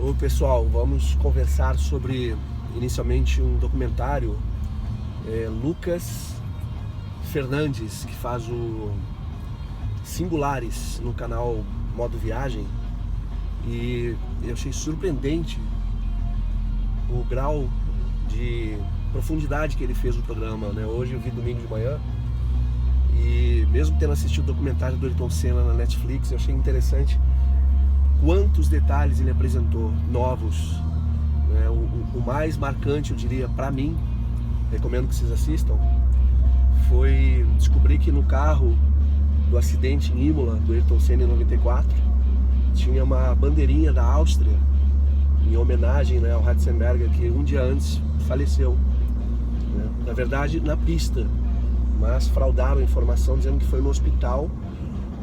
Ô pessoal, vamos conversar sobre inicialmente um documentário. Lucas Fernandes, que faz o Singulares no canal Modo Viagem, e eu achei surpreendente o grau de profundidade que ele fez no programa, né? Hoje eu vi domingo de manhã e mesmo tendo assistido o documentário do Ayrton Senna na Netflix, eu achei interessante quantos detalhes ele apresentou novos, né? O mais marcante, eu diria, para mim, recomendo que vocês assistam, foi descobrir que no carro do acidente em Imola, do Ayrton Senna em 94, tinha uma bandeirinha da Áustria em homenagem, né, ao Ratzenberger, que um dia antes faleceu, né? Na verdade na pista, mas fraudaram a informação dizendo que foi no hospital,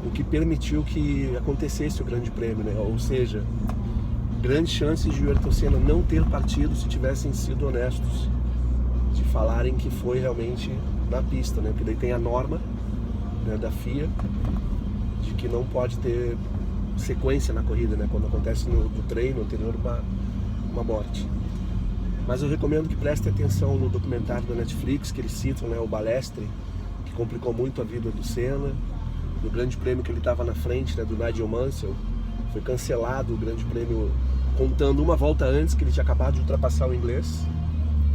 o que permitiu que acontecesse o grande prêmio, né? Ou seja, grandes chances de o Ayrton Senna não ter partido se tivessem sido honestos, de falarem que foi realmente na pista, né? Porque daí tem a norma, né, da FIA, de que não pode ter sequência na corrida, né? Quando acontece no treino anterior uma morte. Mas eu recomendo que prestem atenção no documentário da Netflix, que eles citam, né, o Balestre, que complicou muito a vida do Senna, no grande prêmio que ele estava na frente, né, do Nigel Mansell. Foi cancelado o grande prêmio, contando uma volta antes, que ele tinha acabado de ultrapassar o inglês,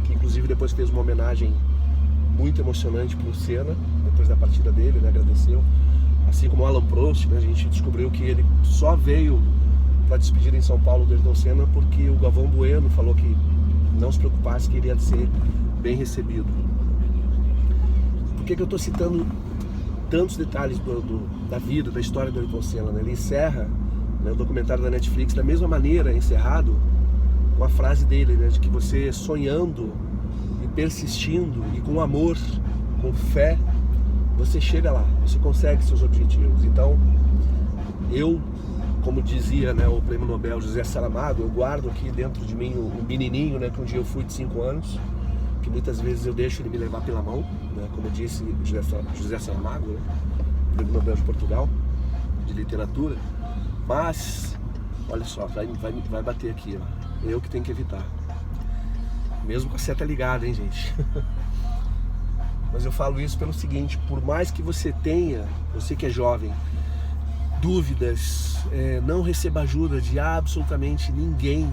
que inclusive depois fez uma homenagem muito emocionante para o Senna, depois da partida dele, né, agradeceu. Assim como o Alan Prost, né, a gente descobriu que ele só veio para despedir em São Paulo do Ayrton Senna porque o Galvão Bueno falou que não se preocupasse, que iria ser bem recebido. Por que eu estou citando tantos detalhes da vida, da história do Ayrton Senna, né? Ele encerra, né, o documentário da Netflix da mesma maneira, encerrado com a frase dele, né, de que você sonhando e persistindo e com amor, com fé, você chega lá, você consegue seus objetivos. Então, eu, como dizia, né, o prêmio Nobel José Saramago, eu guardo aqui dentro de mim um menininho, né, que um dia eu fui de 5 anos, que muitas vezes eu deixo ele me levar pela mão, né, como disse José Saramago, né, prêmio Nobel de Portugal, de literatura. Mas, olha só, vai bater aqui, ó. Eu que tenho que evitar. Mesmo com a seta ligada, hein, gente? Mas eu falo isso pelo seguinte: por mais que você tenha, você que é jovem, dúvidas, não receba ajuda de absolutamente ninguém.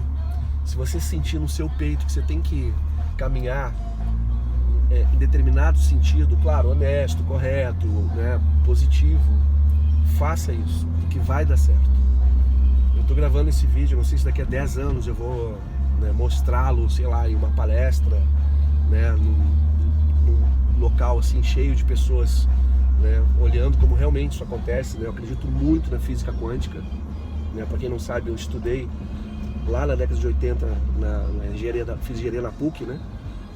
Se você sentir no seu peito que você tem que caminhar em determinado sentido, claro, honesto, correto, né, positivo, faça isso, porque vai dar certo. Eu estou gravando esse vídeo, não sei se daqui a 10 anos eu vou, né, mostrá-lo, sei lá, em uma palestra, né, num local assim cheio de pessoas, né, olhando como realmente isso acontece, né? Eu acredito muito na física quântica, né? Para quem não sabe, eu estudei lá na década de 80 fiz engenharia na PUC, né?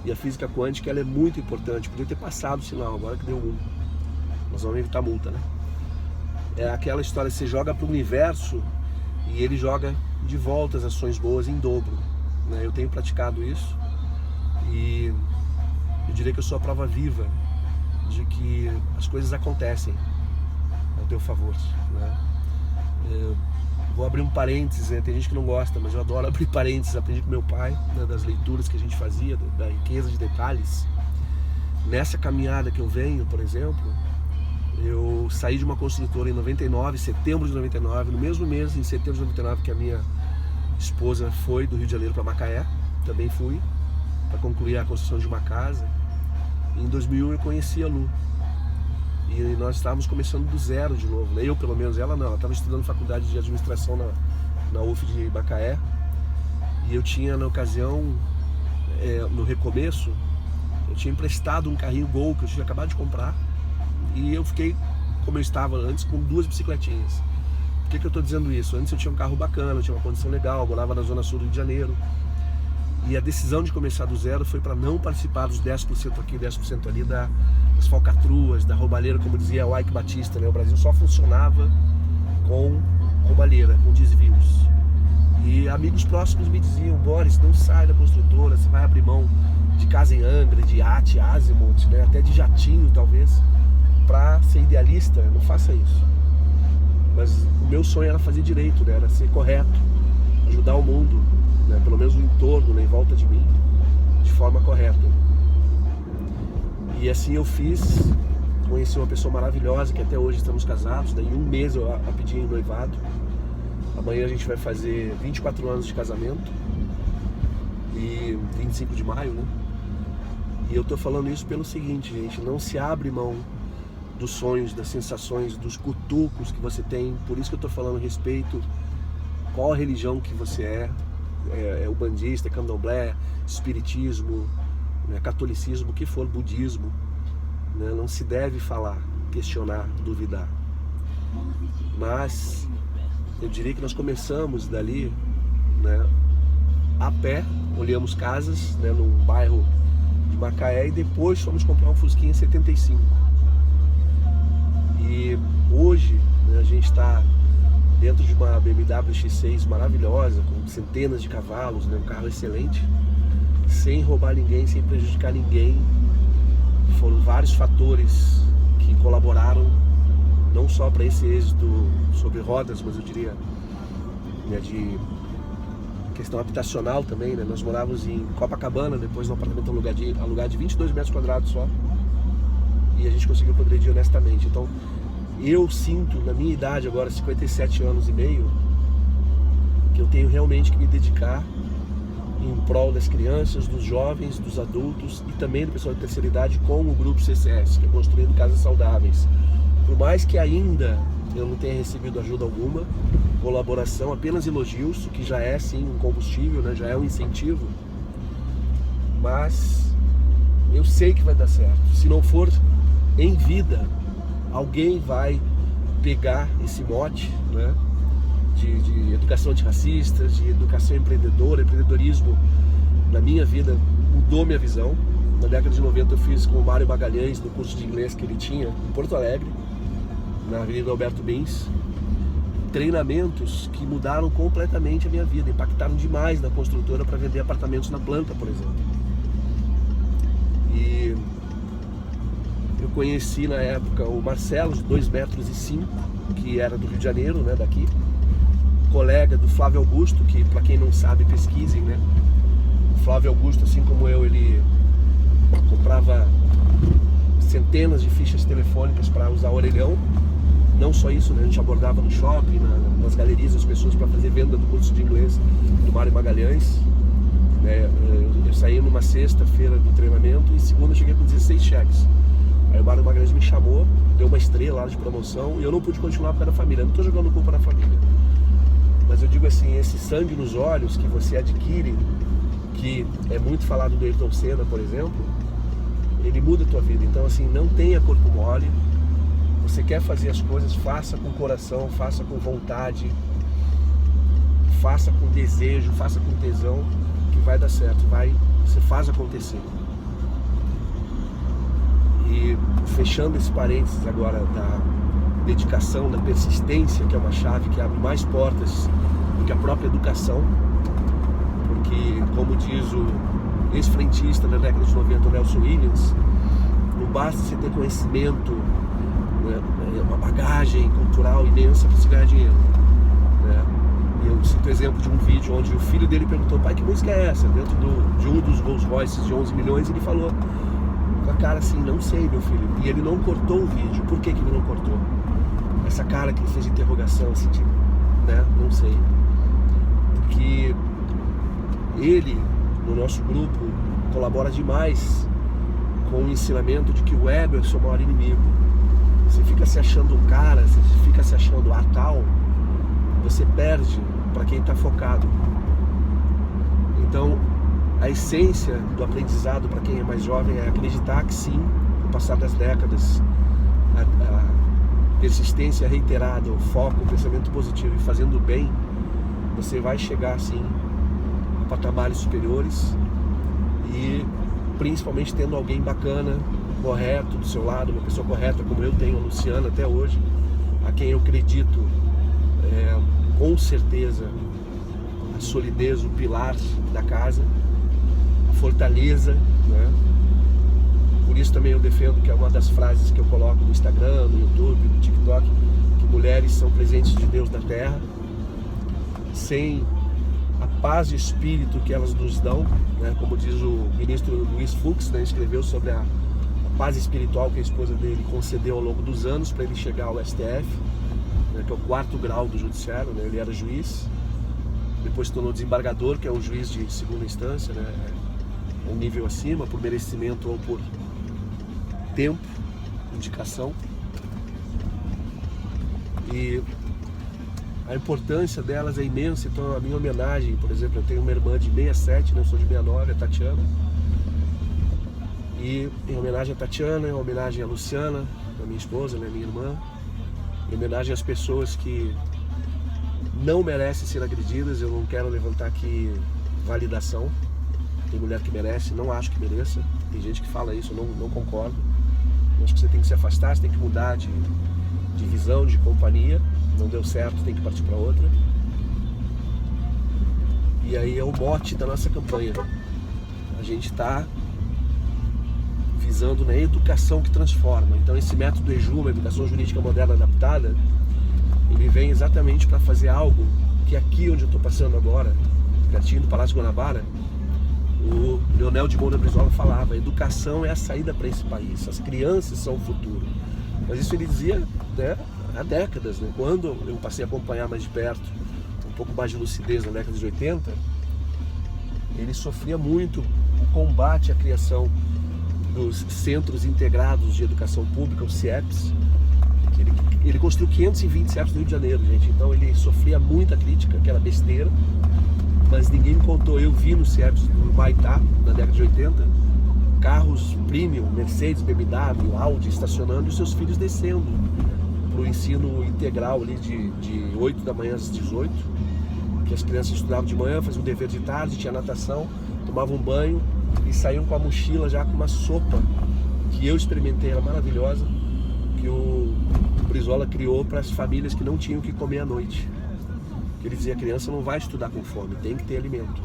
E a física quântica, ela é muito importante. Podia ter passado o sinal, agora que deu 1. Nós vamos evitar multa, né? É aquela história, você joga para o universo e ele joga de volta as ações boas em dobro, né? Eu tenho praticado isso e eu diria que eu sou a prova viva de que as coisas acontecem ao teu favor, né? Vou abrir um parênteses, né? Tem gente que não gosta, mas eu adoro abrir parênteses. Aprendi com meu pai, né, das leituras que a gente fazia, da riqueza de detalhes. Nessa caminhada que eu venho, por exemplo, eu saí de uma construtora em 99, setembro de 99, no mesmo mês, em setembro de 99, que a minha esposa foi do Rio de Janeiro para Macaé. Também fui para concluir a construção de uma casa. Em 2001 eu conheci a Lu e nós estávamos começando do zero de novo, né? Eu, pelo menos, ela não, ela estava estudando faculdade de administração na UF de Macaé, e eu tinha, na ocasião, no recomeço, eu tinha emprestado um carrinho Gol que eu tinha acabado de comprar, e eu fiquei, como eu estava antes, com 2 bicicletinhas. Por que eu estou dizendo isso? Antes eu tinha um carro bacana, eu tinha uma condição legal, eu morava na zona sul do Rio de Janeiro. E a decisão de começar do zero foi para não participar dos 10% aqui, 10% ali das falcatruas, da roubalheira, como dizia o Ike Batista, né? O Brasil só funcionava com roubalheira, com desvios. E amigos próximos me diziam: Boris, não sai da construtora, você vai abrir mão de casa em Angra, de iate, Azimuth, né? Até de jatinho talvez, para ser idealista. Não faça isso. Mas o meu sonho era fazer direito, né? Era ser correto. ajudar o mundo, né, pelo menos o entorno, né, em volta de mim, de forma correta. E assim eu fiz. Conheci uma pessoa maravilhosa que até hoje estamos casados, daí em um mês eu a pedi em noivado. Amanhã a gente vai fazer 24 anos de casamento, e 25 de maio, né? E eu tô falando isso pelo seguinte, gente, não se abre mão dos sonhos, das sensações, dos cutucos que você tem. Por isso que eu tô falando a respeito qual a religião que você é ubandista, é candomblé, espiritismo, né, catolicismo, o que for, budismo, né, não se deve falar, questionar, duvidar. Mas eu diria que nós começamos dali, né, a pé, olhamos casas, né, num bairro de Macaé, e depois fomos comprar um Fusquinha 75. E hoje, né, a gente está dentro de uma BMW X6 maravilhosa, com centenas de cavalos, né, um carro excelente, sem roubar ninguém, sem prejudicar ninguém. Foram vários fatores que colaboraram não só para esse êxito sobre rodas, mas eu diria, né, de questão habitacional também, né? Nós morávamos em Copacabana, depois num apartamento alugado de 22 metros quadrados só, e a gente conseguiu progredir honestamente. Então eu sinto, na minha idade agora, 57 anos e meio, que eu tenho realmente que me dedicar em prol das crianças, dos jovens, dos adultos e também do pessoal de terceira idade, com o grupo CCS, que é Construindo Casas Saudáveis. Por mais que ainda eu não tenha recebido ajuda alguma, colaboração, apenas elogios, o que já é sim um combustível, né? Já é um incentivo, mas eu sei que vai dar certo. Se não for em vida, alguém vai pegar esse mote, né, de educação antirracista, de educação empreendedora. Empreendedorismo na minha vida mudou minha visão. Na década de 90 eu fiz com o Mário Magalhães, no curso de inglês que ele tinha em Porto Alegre, na Avenida Alberto Bins, treinamentos que mudaram completamente a minha vida, impactaram demais na construtora para vender apartamentos na planta, por exemplo. E eu conheci na época o Marcelo, de 2,5 metros, que era do Rio de Janeiro, né, daqui, colega do Flávio Augusto, que para quem não sabe, pesquisem, né? O Flávio Augusto, assim como eu, ele comprava centenas de fichas telefônicas para usar orelhão. Não só isso, né? A gente abordava no shopping, nas galerias, as pessoas para fazer venda do curso de inglês do Mário Magalhães, né? Eu saí numa sexta-feira do treinamento e segunda eu cheguei com 16 cheques. Aí o Mário Magalhães me chamou, deu uma estrela lá de promoção e eu não pude continuar por causa da família. Eu não estou jogando culpa na família, mas eu digo assim, esse sangue nos olhos que você adquire, que é muito falado do Ayrton Senna, por exemplo, ele muda a tua vida. Então assim, não tenha corpo mole. Você quer fazer as coisas, faça com coração, faça com vontade, faça com desejo, faça com tesão, que vai dar certo, você faz acontecer. E fechando esse parênteses agora da dedicação, da persistência, que é uma chave que abre mais portas do que a própria educação, porque, como diz o ex-frentista da década de 90, Nelson Williams, não basta você ter conhecimento, né, uma bagagem cultural imensa para se ganhar dinheiro, né? Eu cito o exemplo de um vídeo onde o filho dele perguntou: pai, que música é essa? Dentro de um dos Rolls Royces de 11 milhões, ele falou com a cara assim: não sei, meu filho. E ele não cortou o vídeo. Por que ele não cortou? Essa cara que ele fez de interrogação, assim, tipo, né? Não sei. Porque ele, no nosso grupo, colabora demais com o ensinamento de que o ego é o seu maior inimigo. Você fica se achando um cara, você fica se achando a tal, você perde para quem está focado. Então, a essência do aprendizado para quem é mais jovem é acreditar que sim, no passar das décadas, a persistência reiterada, o foco, o pensamento positivo e fazendo bem, você vai chegar sim a patamares superiores, e principalmente tendo alguém bacana, correto do seu lado, uma pessoa correta como eu tenho a Luciana até hoje, a quem eu acredito com certeza a solidez, o pilar da casa, a fortaleza, né? Por isso também eu defendo, que é uma das frases que eu coloco no Instagram, no YouTube, no TikTok, que mulheres são presentes de Deus na Terra. Sem a paz de espírito que elas nos dão, né? Como diz o ministro Luiz Fux, né? Escreveu sobre a paz espiritual que a esposa dele concedeu ao longo dos anos para ele chegar ao STF, né? Que é o 4º grau do judiciário, né? Ele era juiz, depois se tornou desembargador, que é um juiz de segunda instância, né? Um nível acima, por merecimento ou por tempo, indicação. E a importância delas é imensa. Então a minha homenagem, por exemplo, eu tenho uma irmã de 67, né? Eu sou de 69, a Tatiana. E em homenagem a Tatiana, em homenagem a Luciana, a minha esposa, né? Minha irmã, em homenagem às pessoas que não merecem ser agredidas. Eu não quero levantar aqui validação. Tem mulher que merece, não acho que mereça. Tem gente que fala isso, eu não concordo. Eu acho que você tem que se afastar, você tem que mudar de visão, de companhia. Não deu certo, tem que partir para outra. E aí é o mote da nossa campanha. A gente está visando na educação que transforma. Então esse método EJUMA, Educação Jurídica Moderna Adaptada, ele vem exatamente para fazer algo que aqui onde eu estou passando agora, pertinho do Palácio Guanabara, o Leonel de Moura Brizola falava: a educação é a saída para esse país, as crianças são o futuro. Mas isso ele dizia, né, há décadas, né? Quando eu passei a acompanhar mais de perto, um pouco mais de lucidez na década de 80, ele sofria muito o combate à criação dos Centros Integrados de Educação Pública, os CIEPs. Ele construiu 520 CIEPs no Rio de Janeiro, gente. Então ele sofria muita crítica, que era besteira, mas ninguém me contou. Eu vi nos CIEPs do Maitá, na década de 80, carros premium, Mercedes, BMW, Audi, estacionando e os seus filhos descendo para o ensino integral ali de 8 da manhã às 18, que as crianças estudavam de manhã, faziam o dever de tarde, tinha natação, tomavam um banho e saíam com a mochila já com uma sopa que eu experimentei, era maravilhosa, que o Brizola criou para as famílias que não tinham o que comer à noite. Que ele dizia: a criança não vai estudar com fome, tem que ter alimento.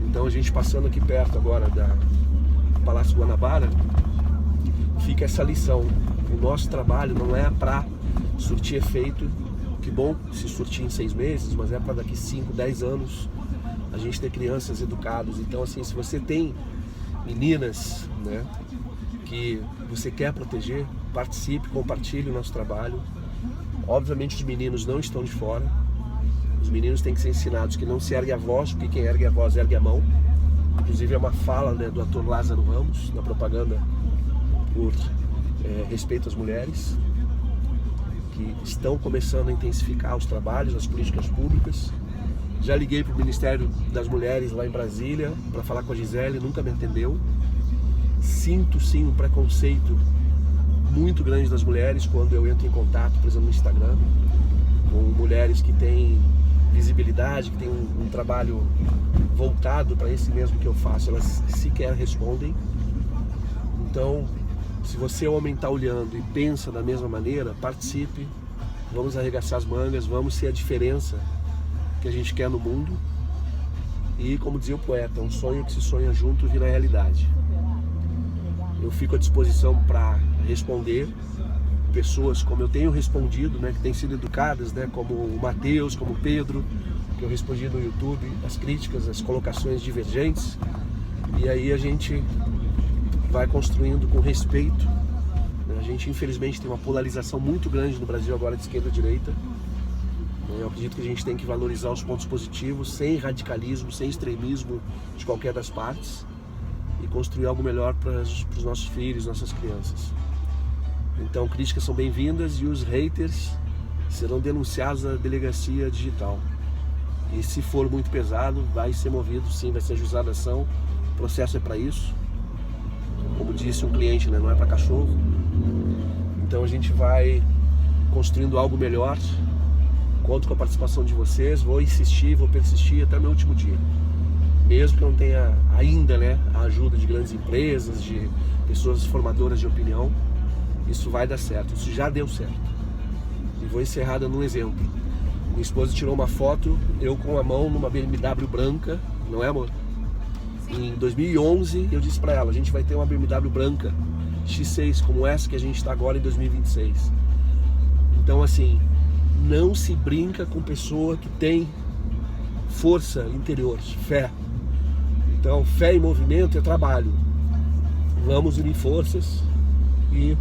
Então a gente passando aqui perto agora do Palácio Guanabara, fica essa lição. O nosso trabalho não é para surtir efeito, que bom se surtir em 6 meses, mas é para daqui 5, 10 anos a gente ter crianças educadas. Então assim, se você tem meninas, né, que você quer proteger, participe, compartilhe o nosso trabalho. Obviamente os meninos não estão de fora. Os meninos têm que ser ensinados que não se ergue a voz, porque quem ergue a voz ergue a mão. Inclusive é uma fala, né, do ator Lázaro Ramos, na propaganda por respeito às mulheres, que estão começando a intensificar os trabalhos, as políticas públicas. Já liguei para o Ministério das Mulheres lá em Brasília para falar com a Gisele, nunca me atendeu. Sinto sim um preconceito muito grande das mulheres quando eu entro em contato, por exemplo, no Instagram, com mulheres que têm visibilidade, que têm um trabalho voltado para esse mesmo que eu faço. Elas sequer respondem. Então, se você, homem, está olhando e pensa da mesma maneira, participe, vamos arregaçar as mangas, vamos ser a diferença que a gente quer no mundo. E, como dizia o poeta, um sonho que se sonha junto vira realidade. Eu fico à disposição para responder pessoas como eu tenho respondido, né, que têm sido educadas, né, como o Matheus, como o Pedro, que eu respondi no YouTube, as críticas, as colocações divergentes. E aí a gente vai construindo com respeito. A gente, infelizmente, tem uma polarização muito grande no Brasil agora de esquerda e direita. Eu acredito que a gente tem que valorizar os pontos positivos, sem radicalismo, sem extremismo de qualquer das partes, e construir algo melhor para os nossos filhos, nossas crianças. Então, críticas são bem-vindas e os haters serão denunciados na delegacia digital. E se for muito pesado, vai ser movido, sim, vai ser ajuizada a ação. O processo é para isso. Como disse um cliente, né, não é para cachorro. Então a gente vai construindo algo melhor. Conto com a participação de vocês, vou insistir, vou persistir até o meu último dia. Mesmo que eu não tenha ainda, né, a ajuda de grandes empresas, de pessoas formadoras de opinião, isso vai dar certo, isso já deu certo. E vou encerrar dando um exemplo. Minha esposa tirou uma foto, eu com a mão numa BMW branca, não é, amor? Em 2011 eu disse para ela: a gente vai ter uma BMW branca X6 como essa que a gente está agora em 2026. Então assim, não se brinca com pessoa que tem força interior, fé. Então, fé em movimento é trabalho. Vamos unir forças e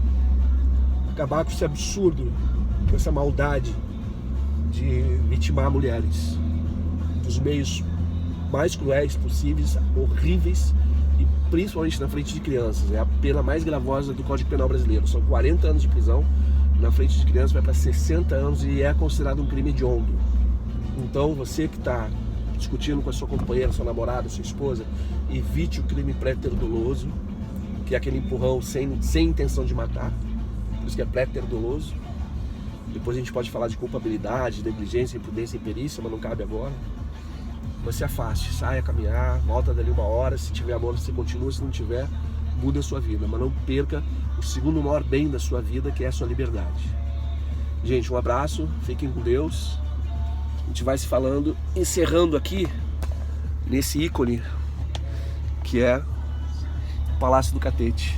acabar com esse absurdo, com essa maldade de vitimar mulheres dos meios mais cruéis possíveis, horríveis, e principalmente na frente de crianças. É a pena mais gravosa do Código Penal brasileiro. São 40 anos de prisão, na frente de crianças vai para 60 anos e é considerado um crime hediondo. Então você que está discutindo com a sua companheira, sua namorada, sua esposa, evite o crime pré-terdoloso, que é aquele empurrão sem intenção de matar, por isso que é pré-terdoloso. Depois a gente pode falar de culpabilidade, negligência, imprudência e perícia, mas não cabe agora. Mas se afaste, saia caminhar, volta dali 1 hora, se tiver amor você continua, se não tiver, muda a sua vida, mas não perca o segundo maior bem da sua vida, que é a sua liberdade. Gente, um abraço, fiquem com Deus, a gente vai se falando, encerrando aqui, nesse ícone, que é o Palácio do Catete,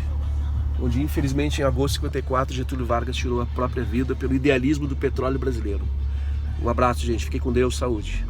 onde infelizmente em agosto de 54 Getúlio Vargas tirou a própria vida pelo idealismo do petróleo brasileiro. Um abraço, gente, fiquem com Deus, saúde.